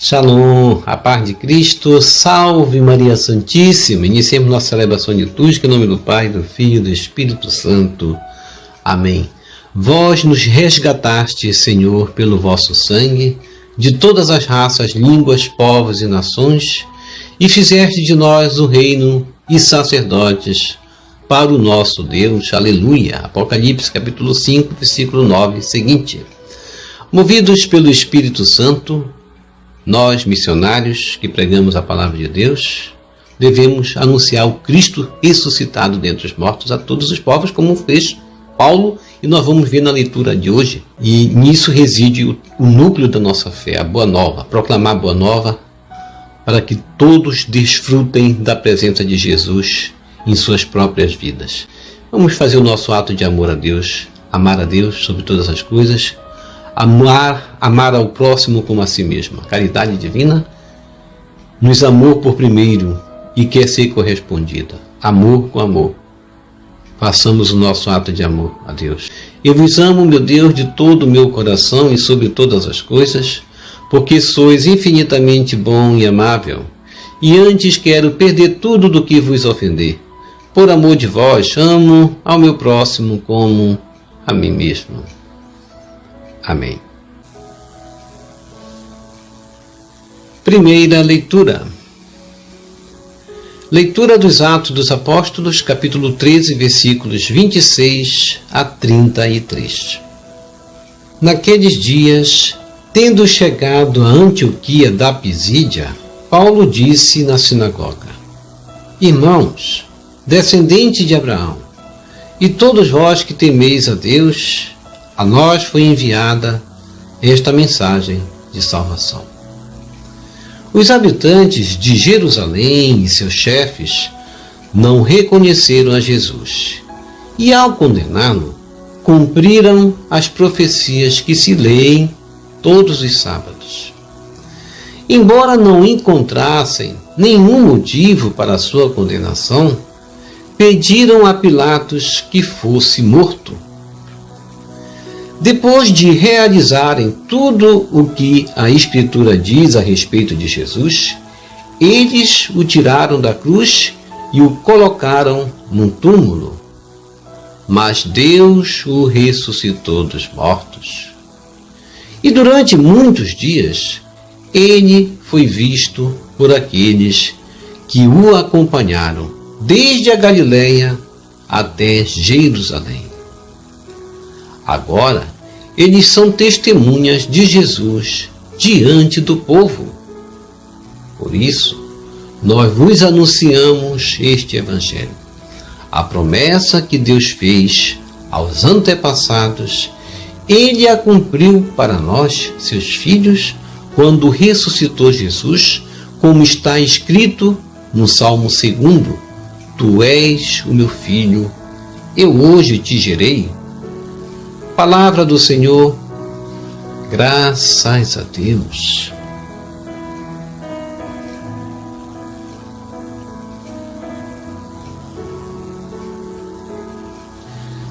Shalom, a paz de Cristo, salve Maria Santíssima. Iniciemos nossa celebração litúrgica em nome do Pai, do Filho e do Espírito Santo. Amém. Vós nos resgatastes, Senhor, pelo vosso sangue, de todas as raças, línguas, povos e nações, e fizeste de nós um reino e sacerdotes para o nosso Deus. Aleluia. Apocalipse capítulo 5, versículo 9, seguinte. Movidos pelo Espírito Santo, nós, missionários que pregamos a palavra de Deus, devemos anunciar o Cristo ressuscitado dentre os mortos a todos os povos, como fez Paulo, e nós vamos ver na leitura de hoje. E nisso reside o núcleo da nossa fé, a Boa Nova, proclamar a Boa Nova para que todos desfrutem da presença de Jesus em suas próprias vidas. Vamos fazer o nosso ato de amor a Deus, amar a Deus sobre todas as coisas, amar ao próximo como a si mesmo. A caridade divina nos amou por primeiro e quer ser correspondida. Amor com amor. Façamos o nosso ato de amor a Deus. Eu vos amo, meu Deus, de todo o meu coração e sobre todas as coisas, porque sois infinitamente bom e amável, e antes quero perder tudo do que vos ofender. Por amor de vós, amo ao meu próximo como a mim mesmo. Amém. Primeira leitura. Leitura dos Atos dos Apóstolos, capítulo 13, versículos 26 a 33. Naqueles dias, tendo chegado a Antioquia da Pisídia, Paulo disse na sinagoga: Irmãos, descendentes de Abraão, e todos vós que temeis a Deus, a nós foi enviada esta mensagem de salvação. Os habitantes de Jerusalém e seus chefes não reconheceram a Jesus e, ao condená-lo, cumpriram as profecias que se leem todos os sábados. Embora não encontrassem nenhum motivo para a sua condenação, pediram a Pilatos que fosse morto. Depois de realizarem tudo o que a Escritura diz a respeito de Jesus, eles o tiraram da cruz e o colocaram num túmulo. Mas Deus o ressuscitou dos mortos. E durante muitos dias, ele foi visto por aqueles que o acompanharam, desde a Galileia até Jerusalém. Agora, eles são testemunhas de Jesus diante do povo. Por isso, nós vos anunciamos este Evangelho. A promessa que Deus fez aos antepassados, Ele a cumpriu para nós, seus filhos, quando ressuscitou Jesus, como está escrito no Salmo 2: Tu és o meu filho, eu hoje te gerei. Palavra do Senhor, graças a Deus.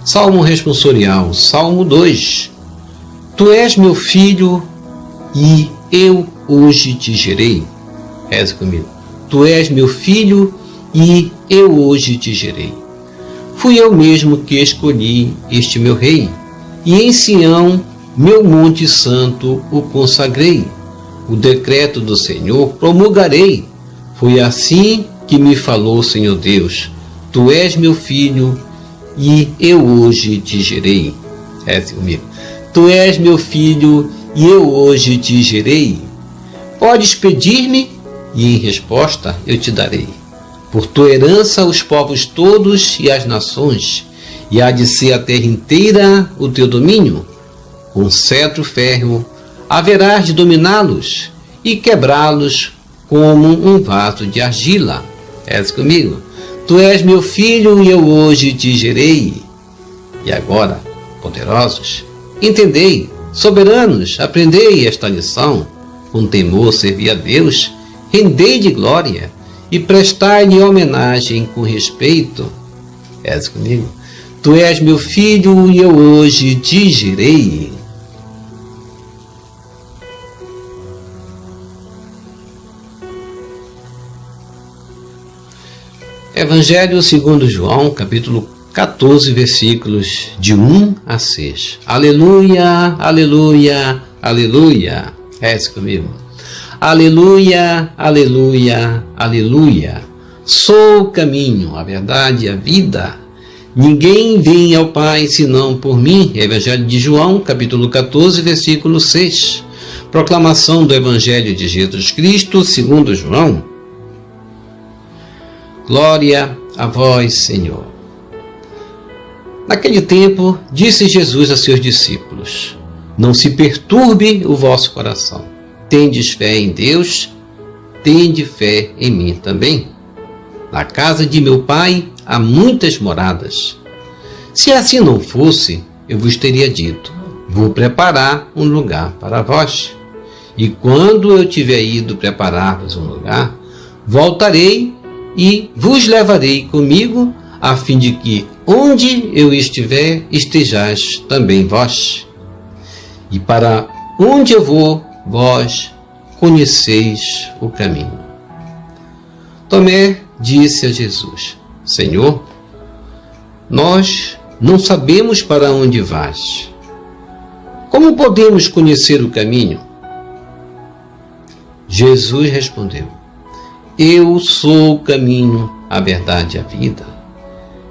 Salmo responsorial, Salmo 2. Tu és meu filho e eu hoje te gerei. Reze comigo. Tu és meu filho e eu hoje te gerei. Fui eu mesmo que escolhi este meu rei, e em Sião, meu monte santo, o consagrei. O decreto do Senhor promulgarei. Foi assim que me falou o Senhor Deus. Tu és meu filho, e eu hoje te gerei. Reze comigo. Tu és meu filho, e eu hoje te gerei. Podes pedir-me, e em resposta eu te darei. Por tua herança os povos todos e as nações, e há de ser a terra inteira o teu domínio. Com cetro férreo haverás de dominá-los e quebrá-los como um vaso de argila. Reze comigo. Tu és meu filho e eu hoje te gerei. E agora, poderosos, entendei, soberanos, aprendei esta lição. Com temor servi a Deus, rendei de glória e prestai-lhe homenagem com respeito. Reze comigo. Tu és meu filho e eu hoje te gerei. Evangelho segundo João, capítulo 14, versículos de 1 a 6. Aleluia, aleluia, aleluia. Reze comigo. Aleluia, aleluia, aleluia. Sou o caminho, a verdade e a vida. Ninguém vem ao Pai senão por mim. Evangelho de João, capítulo 14, versículo 6. Proclamação do Evangelho de Jesus Cristo segundo João. Glória a vós, Senhor. Naquele tempo, disse Jesus a seus discípulos: Não se perturbe o vosso coração. Tendes fé em Deus, tende fé em mim também. Na casa de meu Pai há muitas moradas. Se assim não fosse, eu vos teria dito: Vou preparar um lugar para vós. E quando eu tiver ido preparar-vos um lugar, voltarei e vos levarei comigo, a fim de que, onde eu estiver, estejais também vós. E para onde eu vou, vós conheceis o caminho. Tomé disse a Jesus: Senhor, nós não sabemos para onde vais. Como podemos conhecer o caminho? Jesus respondeu: Eu sou o caminho, a verdade e a vida.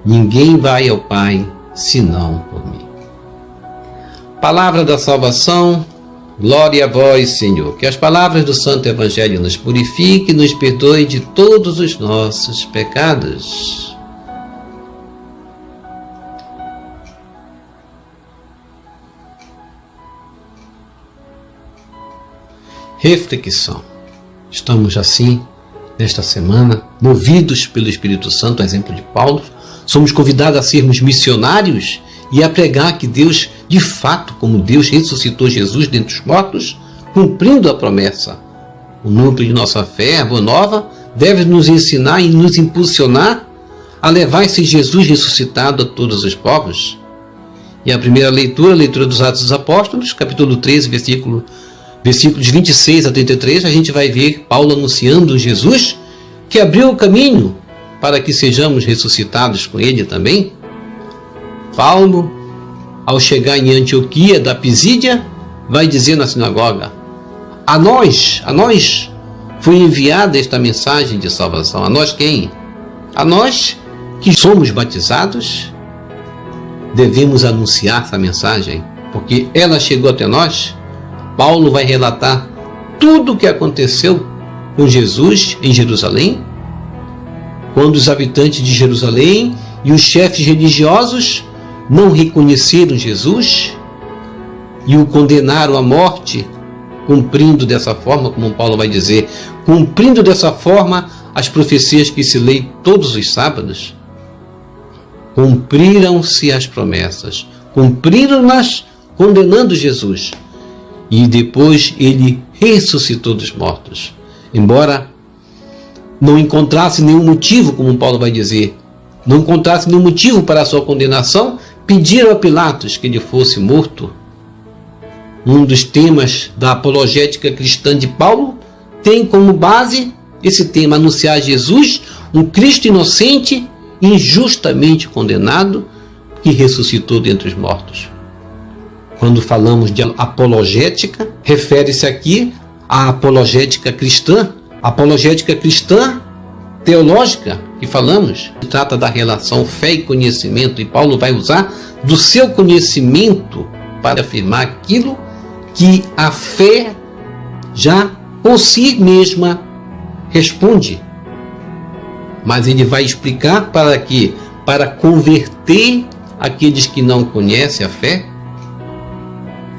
Ninguém vai ao Pai senão por mim. Palavra da salvação, glória a vós, Senhor. Que as palavras do Santo Evangelho nos purifiquem e nos perdoe de todos os nossos pecados. Reflexão. Estamos assim, nesta semana, movidos pelo Espírito Santo, exemplo de Paulo, somos convidados a sermos missionários e a pregar que Deus, de fato, como Deus ressuscitou Jesus dentre os mortos, cumprindo a promessa. O núcleo de nossa fé, a Boa Nova, deve nos ensinar e nos impulsionar a levar esse Jesus ressuscitado a todos os povos. E a primeira leitura, a leitura dos Atos dos Apóstolos, capítulo 13, versículos 26 a 33, a gente vai ver Paulo anunciando Jesus, que abriu o caminho para que sejamos ressuscitados com ele também. Paulo, ao chegar em Antioquia da Pisídia, vai dizer na sinagoga: a nós foi enviada esta mensagem de salvação. A nós quem? A nós que somos batizados, devemos anunciar essa mensagem, porque ela chegou até nós. Paulo vai relatar tudo o que aconteceu com Jesus em Jerusalém, quando os habitantes de Jerusalém e os chefes religiosos não reconheceram Jesus e o condenaram à morte, cumprindo dessa forma, como Paulo vai dizer, cumprindo dessa forma as profecias que se lê todos os sábados. Cumpriram-se as promessas, cumpriram-nas condenando Jesus. E depois ele ressuscitou dos mortos. Embora não encontrasse nenhum motivo, como Paulo vai dizer, não encontrasse nenhum motivo para a sua condenação, pediram a Pilatos que ele fosse morto. Um dos temas da apologética cristã de Paulo tem como base esse tema: anunciar Jesus, um Cristo inocente, injustamente condenado, que ressuscitou dentre os mortos. Quando falamos de apologética, refere-se aqui à apologética cristã. A apologética cristã teológica que falamos trata da relação fé e conhecimento, e Paulo vai usar do seu conhecimento para afirmar aquilo que a fé já por si mesma responde. Mas ele vai explicar para que, para converter aqueles que não conhecem a fé.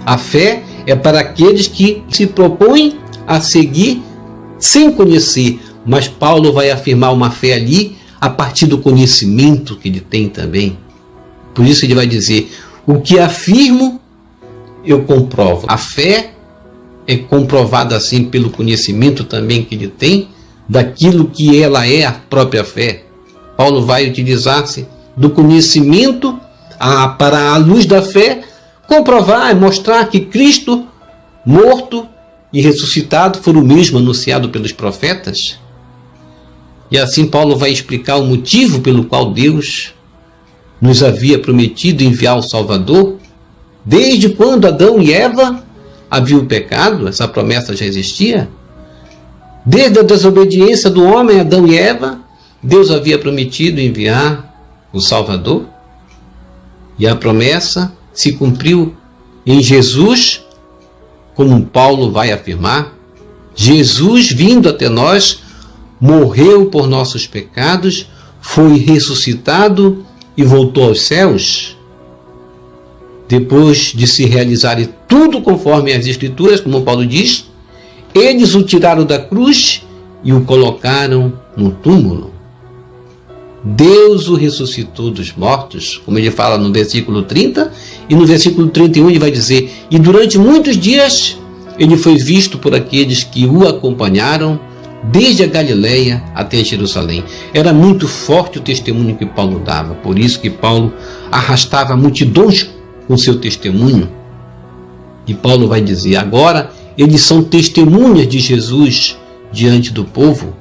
A fé é para aqueles que se propõem a seguir sem conhecer, mas Paulo vai afirmar uma fé ali a partir do conhecimento que ele tem também. Por isso ele vai dizer: o que afirmo, eu comprovo. A fé é comprovada assim pelo conhecimento também que ele tem daquilo que ela é, a própria fé. Paulo vai utilizar-se do conhecimento para a luz da fé comprovar e mostrar que Cristo, morto e ressuscitado, foram o mesmo anunciado pelos profetas. E assim Paulo vai explicar o motivo pelo qual Deus nos havia prometido enviar o Salvador. Desde quando Adão e Eva haviam o pecado, essa promessa já existia. Desde a desobediência do homem, Adão e Eva, Deus havia prometido enviar o Salvador. E a promessa se cumpriu em Jesus, como Paulo vai afirmar. Jesus, vindo até nós, morreu por nossos pecados, foi ressuscitado e voltou aos céus. Depois de se realizarem tudo conforme as Escrituras, como Paulo diz, eles o tiraram da cruz e o colocaram no túmulo. Deus o ressuscitou dos mortos, como ele fala no versículo 30, e no versículo 31 ele vai dizer: e durante muitos dias ele foi visto por aqueles que o acompanharam, desde a Galileia até Jerusalém. Era muito forte o testemunho que Paulo dava, por isso que Paulo arrastava multidões com seu testemunho. E Paulo vai dizer: agora eles são testemunhas de Jesus diante do povo.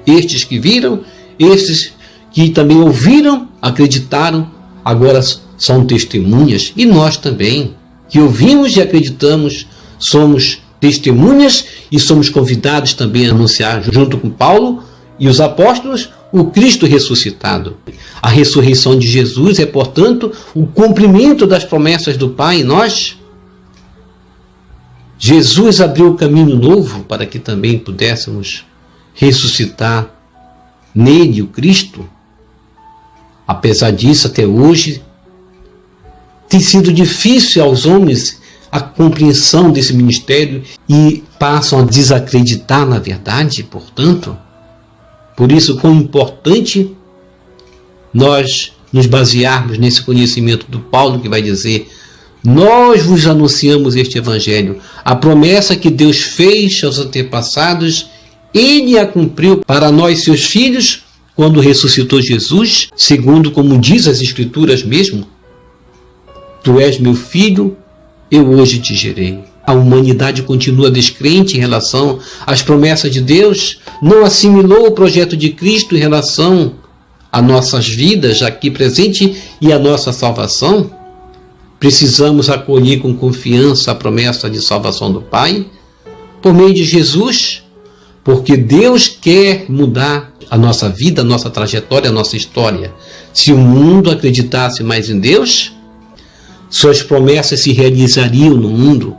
Estes que viram, estes que também ouviram, acreditaram, agora são testemunhas. E nós também, que ouvimos e acreditamos, somos testemunhas e somos convidados também a anunciar, junto com Paulo e os apóstolos, o Cristo ressuscitado. A ressurreição de Jesus é, portanto, o cumprimento das promessas do Pai em nós. Jesus abriu o caminho novo para que também pudéssemos ressuscitar nele, o Cristo. Apesar disso, até hoje, tem sido difícil aos homens a compreensão desse ministério e passam a desacreditar na verdade, portanto. Por isso, quão importante nós nos basearmos nesse conhecimento do Paulo, que vai dizer: nós vos anunciamos este evangelho, a promessa que Deus fez aos antepassados, ele a cumpriu para nós, seus filhos, quando ressuscitou Jesus, segundo como diz as Escrituras mesmo: tu és meu filho, eu hoje te gerei. A humanidade continua descrente em relação às promessas de Deus, não assimilou o projeto de Cristo em relação a nossas vidas aqui presente e a nossa salvação. Precisamos acolher com confiança a promessa de salvação do Pai por meio de Jesus, porque Deus quer mudar a nossa vida, a nossa trajetória, a nossa história. Se o mundo acreditasse mais em Deus, suas promessas se realizariam no mundo.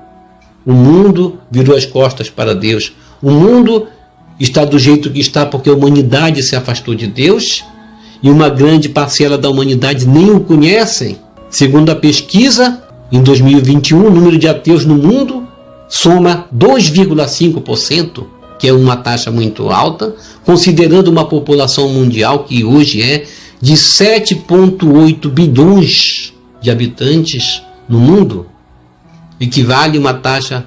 O mundo virou as costas para Deus. O mundo está do jeito que está porque a humanidade se afastou de Deus e uma grande parcela da humanidade nem o conhecem. Segundo a pesquisa, em 2021, o número de ateus no mundo soma 2,5%, que é uma taxa muito alta, considerando uma população mundial que hoje é de 7,8 bilhões de habitantes no mundo. Equivale a uma taxa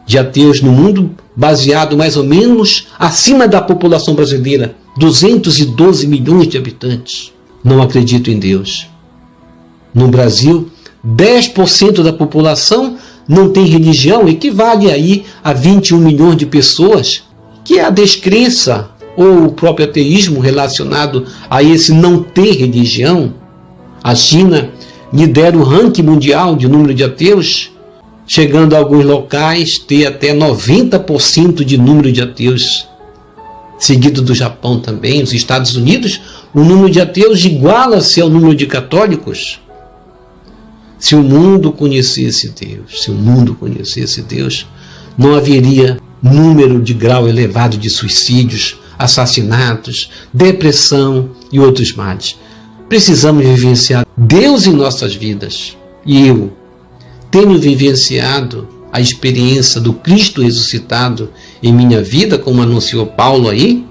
de ateus no mundo baseado mais ou menos acima da população brasileira, 212 milhões de habitantes. Não acredito em Deus. No Brasil, 10% da população não tem religião, equivale aí a 21 milhões de pessoas, que é a descrença ou o próprio ateísmo relacionado a esse não ter religião. A China lidera o ranking mundial de número de ateus, chegando a alguns locais ter até 90% de número de ateus. Seguido do Japão também, os Estados Unidos, o número de ateus iguala-se ao número de católicos. Se o mundo conhecesse Deus, não haveria número de grau elevado de suicídios, assassinatos, depressão e outros males. Precisamos vivenciar Deus em nossas vidas. E eu tenho vivenciado a experiência do Cristo ressuscitado em minha vida, como anunciou Paulo aí?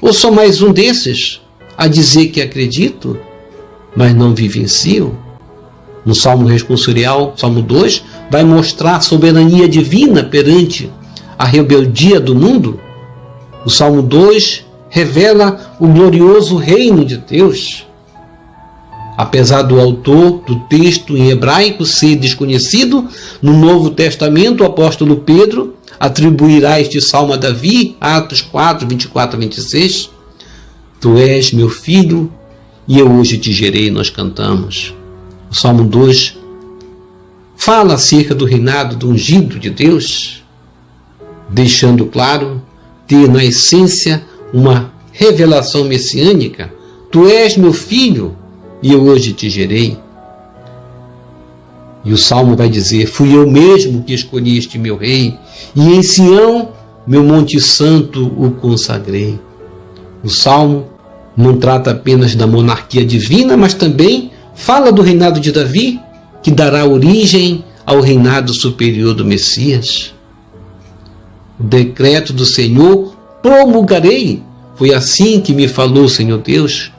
Ou sou mais um desses a dizer que acredito, mas não vivencio? No Salmo responsorial, Salmo 2, vai mostrar a soberania divina perante a rebeldia do mundo. O Salmo 2 revela o glorioso reino de Deus. Apesar do autor do texto em hebraico ser desconhecido, no Novo Testamento o apóstolo Pedro atribuirá este salmo a Davi, Atos 4, 24 a 26. Tu és meu filho e eu hoje te gerei, nós cantamos. O Salmo 2 fala acerca do reinado do ungido de Deus, deixando claro ter na essência uma revelação messiânica. Tu és meu filho e eu hoje te gerei. E o Salmo vai dizer, fui eu mesmo que escolhi este meu rei, e em Sião, meu monte santo, o consagrei. O Salmo não trata apenas da monarquia divina, mas também fala do reinado de Davi, que dará origem ao reinado superior do Messias. O decreto do Senhor promulgarei. Foi assim que me falou o Senhor Deus.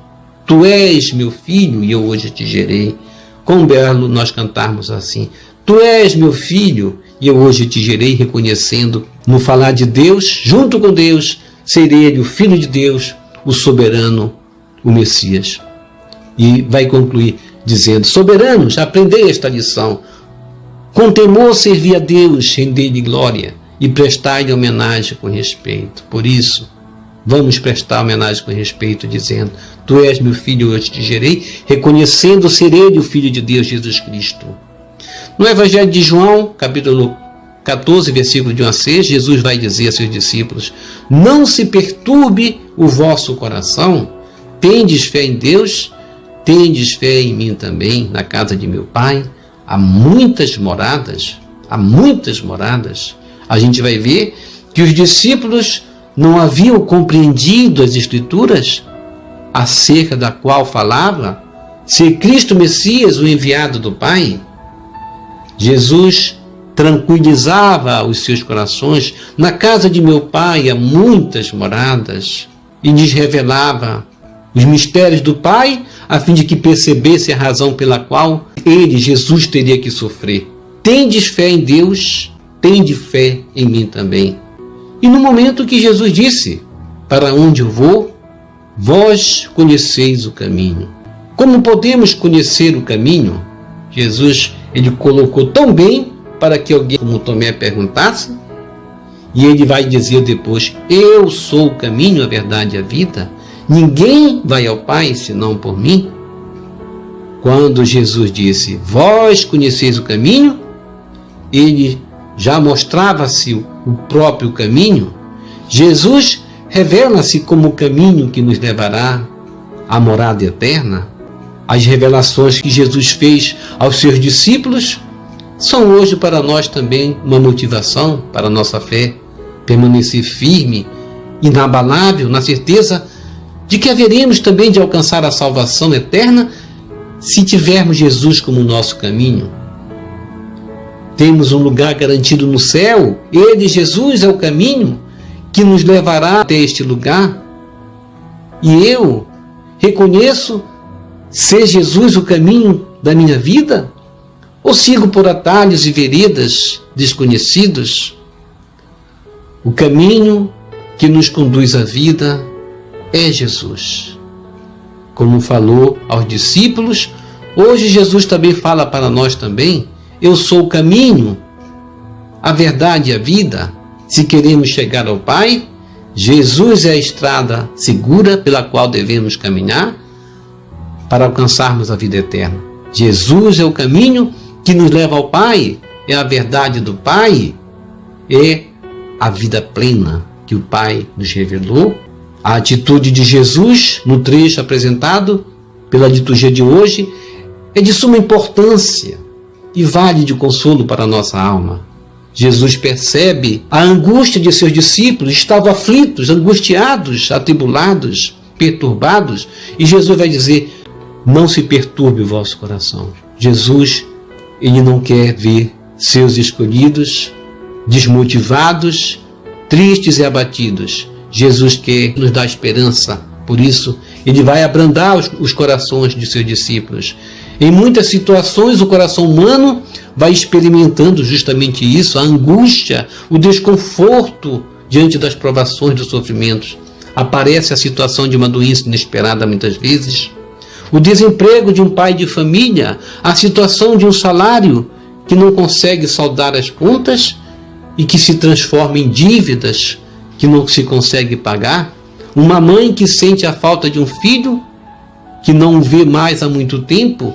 Tu és meu filho e eu hoje te gerei. Quão belo nós cantarmos assim. Tu és meu filho e eu hoje te gerei, reconhecendo no falar de Deus, junto com Deus, ser ele o Filho de Deus, o soberano, o Messias. E vai concluir dizendo, soberanos, aprendei esta lição. Com temor servi a Deus, rendei-lhe glória e prestai-lhe homenagem com respeito. Por isso, vamos prestar homenagem com respeito, dizendo, tu és meu filho, eu te gerei, reconhecendo ser ele o Filho de Deus, Jesus Cristo. No Evangelho de João, capítulo 14, versículo de 1 a 6, Jesus vai dizer a seus discípulos, não se perturbe o vosso coração, tendes fé em Deus, tendes fé em mim também. Na casa de meu Pai há muitas moradas, A gente vai ver que os discípulos não haviam compreendido as Escrituras, acerca da qual falava ser Cristo Messias, o enviado do Pai. Jesus tranquilizava os seus corações. Na casa de meu Pai há muitas moradas, e lhes revelava os mistérios do Pai, a fim de que percebesse a razão pela qual ele, Jesus, teria que sofrer. Tendes fé em Deus, tende fé em mim também. E no momento que Jesus disse, para onde eu vou, vós conheceis o caminho. Como podemos conhecer o caminho? Jesus, ele colocou tão bem para que alguém como Tomé perguntasse, e ele vai dizer depois, eu sou o caminho, a verdade e a vida, ninguém vai ao Pai senão por mim. Quando Jesus disse, vós conheceis o caminho, ele já mostrava-se o próprio caminho. Jesus revela-se como o caminho que nos levará à morada eterna. As revelações que Jesus fez aos seus discípulos são hoje para nós também uma motivação para a nossa fé, permanecer firme, inabalável, na certeza de que haveremos também de alcançar a salvação eterna se tivermos Jesus como nosso caminho. Temos um lugar garantido no céu, ele, Jesus, é o caminho que nos levará até este lugar. E eu reconheço ser Jesus o caminho da minha vida? Ou sigo por atalhos e veredas desconhecidos? O caminho que nos conduz à vida é Jesus. Como falou aos discípulos, hoje Jesus também fala para nós também. Eu sou o caminho, a verdade e a vida. Se queremos chegar ao Pai, Jesus é a estrada segura pela qual devemos caminhar para alcançarmos a vida eterna. Jesus é o caminho que nos leva ao Pai, é a verdade do Pai, é a vida plena que o Pai nos revelou. A atitude de Jesus, no trecho apresentado pela liturgia de hoje, é de suma importância e vale de consolo para a nossa alma. Jesus percebe a angústia de seus discípulos, estavam aflitos, angustiados, atribulados, perturbados, e Jesus vai dizer, não se perturbe o vosso coração. Jesus, ele não quer ver seus escolhidos desmotivados, tristes e abatidos. Jesus quer nos dar esperança, por isso ele vai abrandar os corações de seus discípulos. Em muitas situações o coração humano vai experimentando justamente isso, a angústia, o desconforto diante das provações, dos sofrimentos. Aparece a situação de uma doença inesperada muitas vezes, o desemprego de um pai de família, a situação de um salário que não consegue saldar as contas e que se transforma em dívidas que não se consegue pagar, uma mãe que sente a falta de um filho que não vê mais há muito tempo.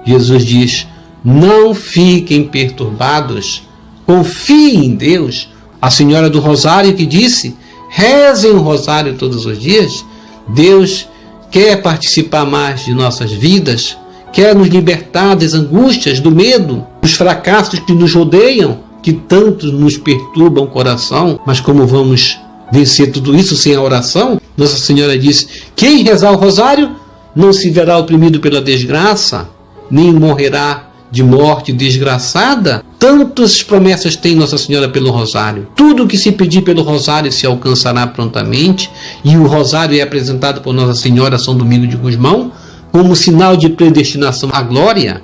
Jesus diz: não fiquem perturbados, confiem em Deus. A Senhora do Rosário que disse: rezem o rosário todos os dias. Deus quer participar mais de nossas vidas, quer nos libertar das angústias, do medo, dos fracassos que nos rodeiam, que tanto nos perturbam o coração. Mas como vamos vencer tudo isso sem a oração? Nossa Senhora disse: quem rezar o rosário não se verá oprimido pela desgraça, nem morrerá de morte desgraçada. Tantas promessas tem Nossa Senhora pelo rosário. Tudo que se pedir pelo rosário se alcançará prontamente, e o rosário é apresentado por Nossa Senhora São Domingos de Gusmão como sinal de predestinação à glória.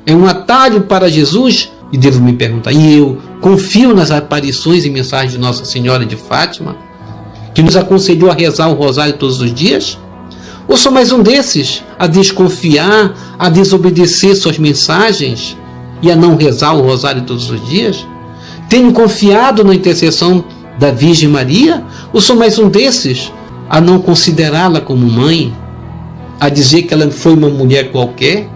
É um atalho para Jesus. E devo me perguntar: e eu confio nas aparições e mensagens de Nossa Senhora de Fátima, que nos aconselhou a rezar o rosário todos os dias? Ou sou mais um desses a desconfiar, a desobedecer suas mensagens e a não rezar o rosário todos os dias? Tenho confiado na intercessão da Virgem Maria? Ou sou mais um desses a não considerá-la como mãe, a dizer que ela foi uma mulher qualquer?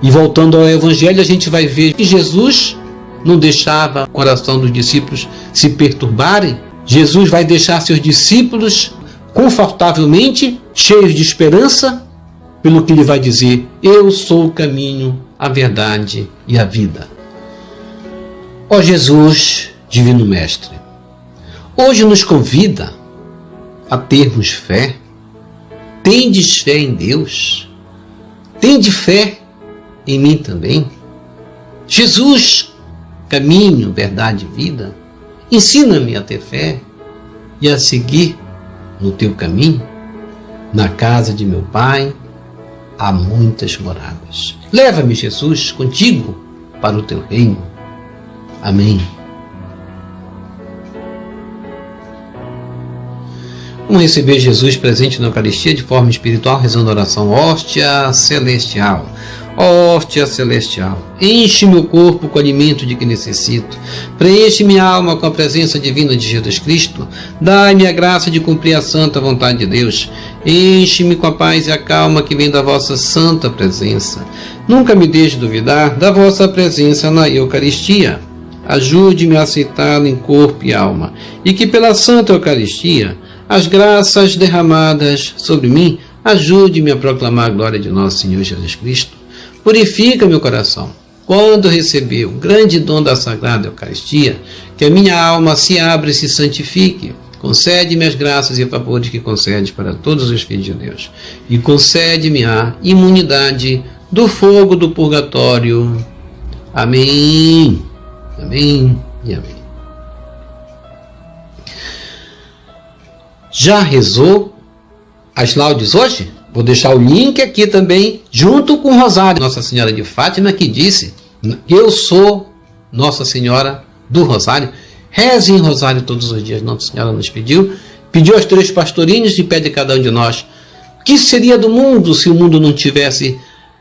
E voltando ao Evangelho, a gente vai ver que Jesus não deixava o coração dos discípulos se perturbarem. Jesus vai deixar seus discípulos confortavelmente, cheios de esperança, pelo que ele vai dizer: eu sou o caminho, a verdade e a vida. Ó Jesus, Divino Mestre, hoje nos convida a termos fé. Tendes fé em Deus? Tende fé em mim também? Jesus, caminho, verdade e vida, ensina-me a ter fé e a seguir no teu caminho. Na casa de meu Pai há muitas moradas. Leva-me, Jesus, contigo para o teu reino. Amém. Vamos receber Jesus presente na Eucaristia de forma espiritual, rezando a oração: hóstia celestial. Hóstia celestial, enche meu corpo com o alimento de que necessito, preenche minha alma com a presença divina de Jesus Cristo, dai-me a graça de cumprir a santa vontade de Deus, enche-me com a paz e a calma que vem da vossa santa presença. Nunca me deixe duvidar da vossa presença na Eucaristia. Ajude-me a aceitá-la em corpo e alma, e que pela santa Eucaristia as graças derramadas sobre mim ajude-me a proclamar a glória de nosso Senhor Jesus Cristo. Purifica meu coração. Quando receber o grande dom da Sagrada Eucaristia, que a minha alma se abra e se santifique. Concede-me as graças e favores que concedes para todos os filhos de Deus. E concede-me a imunidade do fogo do purgatório. Amém. Amém e amém. Já rezou as laudes hoje? Vou deixar o link aqui também, junto com o rosário. Nossa Senhora de Fátima que disse: eu sou Nossa Senhora do Rosário. Reze em rosário todos os dias. Nossa Senhora nos pediu aos 3 pastorinhos e pede a cada um de nós: o que seria do mundo se o mundo não tivesse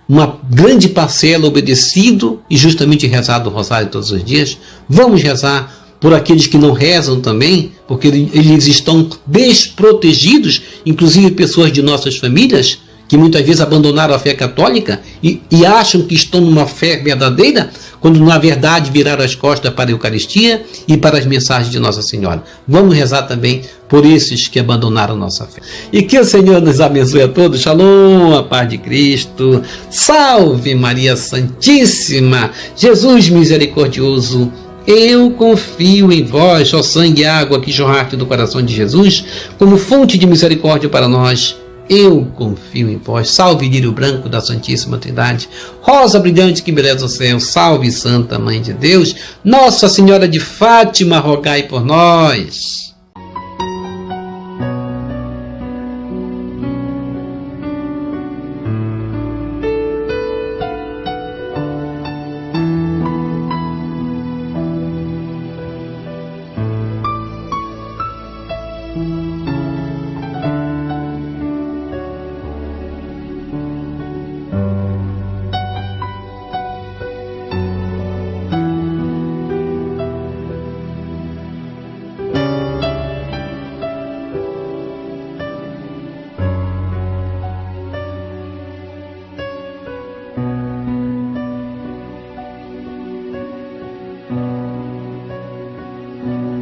uma grande parcela obedecido e justamente rezado o rosário todos os dias? Vamos rezar por aqueles que não rezam também, porque eles estão desprotegidos, inclusive pessoas de nossas famílias, que muitas vezes abandonaram a fé católica e acham que estão numa fé verdadeira, quando na verdade viraram as costas para a Eucaristia e para as mensagens de Nossa Senhora. Vamos rezar também por esses que abandonaram nossa fé. E que o Senhor nos abençoe a todos. Shalom, a paz de Cristo. Salve Maria Santíssima, Jesus misericordioso. Eu confio em vós, ó sangue e água que jorraste do coração de Jesus, como fonte de misericórdia para nós. Eu confio em vós. Salve lírio branco da Santíssima Trindade, rosa brilhante que embeleza o céu. Salve Santa Mãe de Deus, Nossa Senhora de Fátima, rogai por nós. Amém.